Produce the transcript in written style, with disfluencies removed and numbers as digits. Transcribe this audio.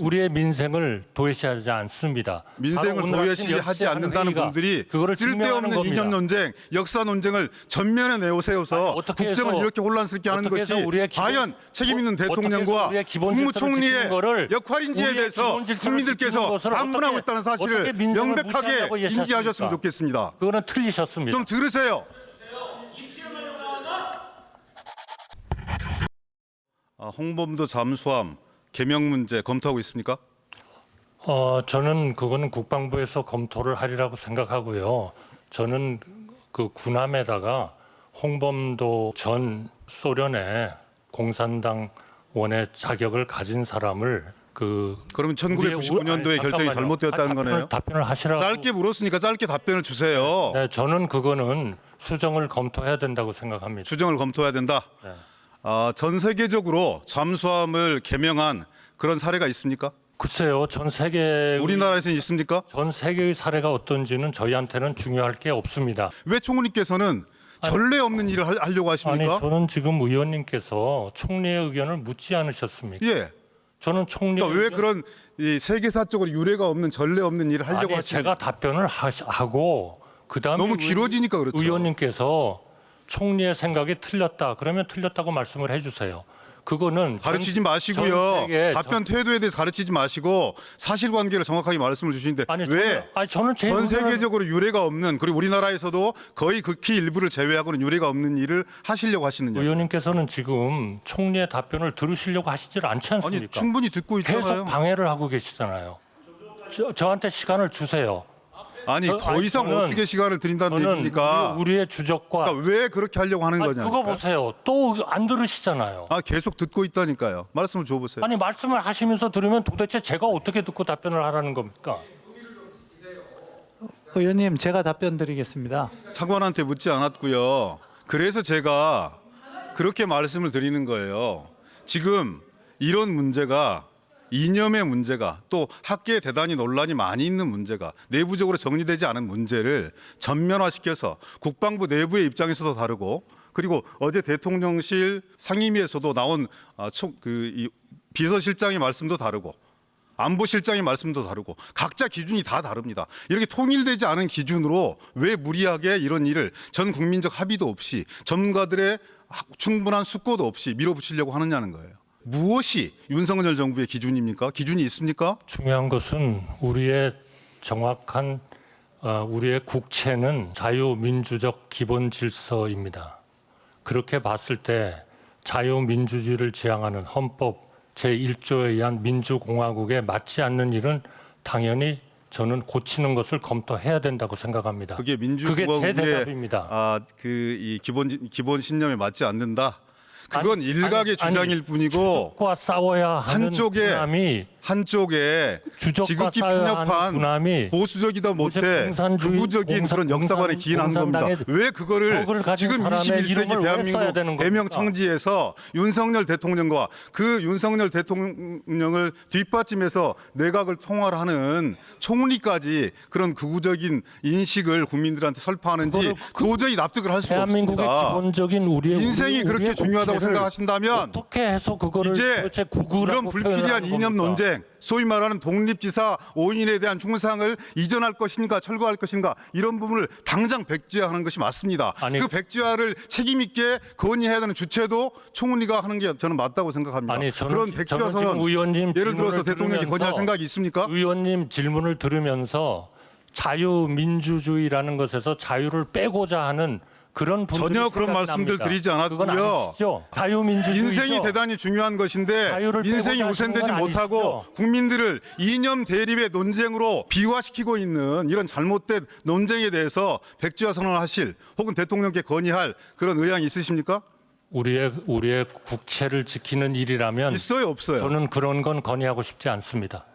우리의 민생을 도외시하지 않습니다. 민생을 도외시하지 않는다는 분들이 쓸데없는 이념 논쟁, 역사 논쟁을 전면에 내세워서 국정을 이렇게 혼란스럽게 하는 것이 과연 책임 있는 대통령과 국무총리의 역할인지에 대해서 국민들께서 반문하고 있다는 사실을 명백하게 인지하셨으면 좋겠습니다. 그거는 틀리셨습니다. 좀 들으세요. 홍범도 잠수함 개명 문제 검토하고 있습니까? 저는 그거는 국방부에서 검토를 하리라고 생각하고요. 저는 그 군함에다가 홍범도 전 소련의 공산당원의 자격을 가진 사람을 그러면 1999년도에 결정이 잘못되었다는 거네요. 답변을 하시라고. 짧게 물었으니까 짧게 답변을 주세요. 네, 저는 그거는 수정을 검토해야 된다고 생각합니다. 수정을 검토해야 된다. 네. 전 세계적으로 잠수함을 개명한 그런 사례가 있습니까? 글쎄요, 전 세계 우리나라에서는 있습니까? 전 세계의 사례가 어떤지는 저희한테는 중요할 게 없습니다. 왜 총리께서는 전례 없는 일을 하려고 하십니까? 아니, 저는 지금 의원님께서 총리의 의견을 묻지 않으셨습니까? 예. 저는 총리 그러니까 왜 그런 이 세계사적으로 유례가 없는 전례 없는 일을 하려고 하십니까? 제가 답변을 하고 그다음에 너무 길어지니까 그렇죠. 의원님께서 총리의 생각이 틀렸다. 그러면 틀렸다고 말씀을 해주세요. 그거는 가르치지 마시고요. 답변 태도에 대해서 가르치지 마시고 사실관계를 정확하게 말씀을 주시는데 왜 저는 전 세계적으로 유례가 없는 그리고 우리나라에서도 거의 극히 일부를 제외하고는 유례가 없는 일을 하시려고 하시느냐? 의원님께서는 지금 총리의 답변을 들으시려고 하시질 않지 않습니까? 아니 충분히 듣고 있잖아요. 계속 방해를 하고 계시잖아요. 저한테 시간을 주세요. 아니 더 이상 어떻게 시간을 드린다는 얘기입니까? 우리의 주적과 그러니까 왜 그렇게 하려고 하는 거냐? 그거 보세요. 또 안 들으시잖아요. 계속 듣고 있다니까요. 말씀을 줘보세요. 아니 말씀을 하시면서 들으면 도대체 제가 어떻게 듣고 답변을 하라는 겁니까? 의원님, 제가 답변 드리겠습니다. 차관한테 묻지 않았고요. 그래서 제가 그렇게 말씀을 드리는 거예요. 지금 이런 문제가 이념의 문제가 또 학계에 대단히 논란이 많이 있는 문제가 내부적으로 정리되지 않은 문제를 전면화시켜서 국방부 내부의 입장에서도 다르고 그리고 어제 대통령실 상임위에서도 나온 이 비서실장의 말씀도 다르고 안보실장의 말씀도 다르고 각자 기준이 다 다릅니다. 이렇게 통일되지 않은 기준으로 왜 무리하게 이런 일을 전 국민적 합의도 없이 전문가들의 충분한 숙고도 없이 밀어붙이려고 하느냐는 거예요. 무엇이 윤석열 정부의 기준입니까? 기준이 있습니까? 중요한 것은 우리의 정확한 우리의 국채는 자유민주적 기본 질서입니다. 그렇게 봤을 때 자유민주주의를 지향하는 헌법 제1조에 의한 민주공화국에 맞지 않는 일은 당연히 저는 고치는 것을 검토해야 된다고 생각합니다. 그게 민주공화국의 제 대답입니다. 이 기본 신념에 맞지 않는다. 그건 일각의 주장일 뿐이고 주적과 싸워야 하는 한쪽에 지극히 편협한 보수적이다 못해 극우적인 그런 역사관에 기인하는 겁니다. 왜 그거를 지금 21세기 대한민국 대명 청지에서 윤석열 대통령과 그 윤석열 대통령을 뒷받침해서 내각을 통할하는 총리까지 그런 극우적인 인식을 국민들한테 설파하는지 도저히 납득을 할 수가 대한민국의 없습니다. 기본적인 인생이 그렇게 중요하다고 생각하신다면 어떻게 해서 그거를 이제 그런 불필요한 이념 논쟁, 소위 말하는 독립지사 5인에 대한 충상을 이전할 것인가 철거할 것인가 이런 부분을 당장 백지화하는 것이 맞습니다. 그 백지화를 책임 있게 건의해야 되는 주체도 총리가 하는 게 저는 맞다고 생각합니다. 그런 백지화선언 예를 들어서 대통령이 건의할 생각이 있습니까? 의원님 질문을 들으면서 자유민주주의라는 것에서 자유를 빼고자 하는 그런 전혀 그런 말씀들 드리지 않았고요. 자유민주주의죠. 인생이 대단히 중요한 것인데 인생이 우선되지 못하고 국민들을 이념 대립의 논쟁으로 비화시키고 있는 이런 잘못된 논쟁에 대해서 백지화 선언을 하실 혹은 대통령께 건의할 그런 의향이 있으십니까? 우리의 국채를 지키는 일이라면 있어요, 없어요? 저는 그런 건 건의하고 싶지 않습니다.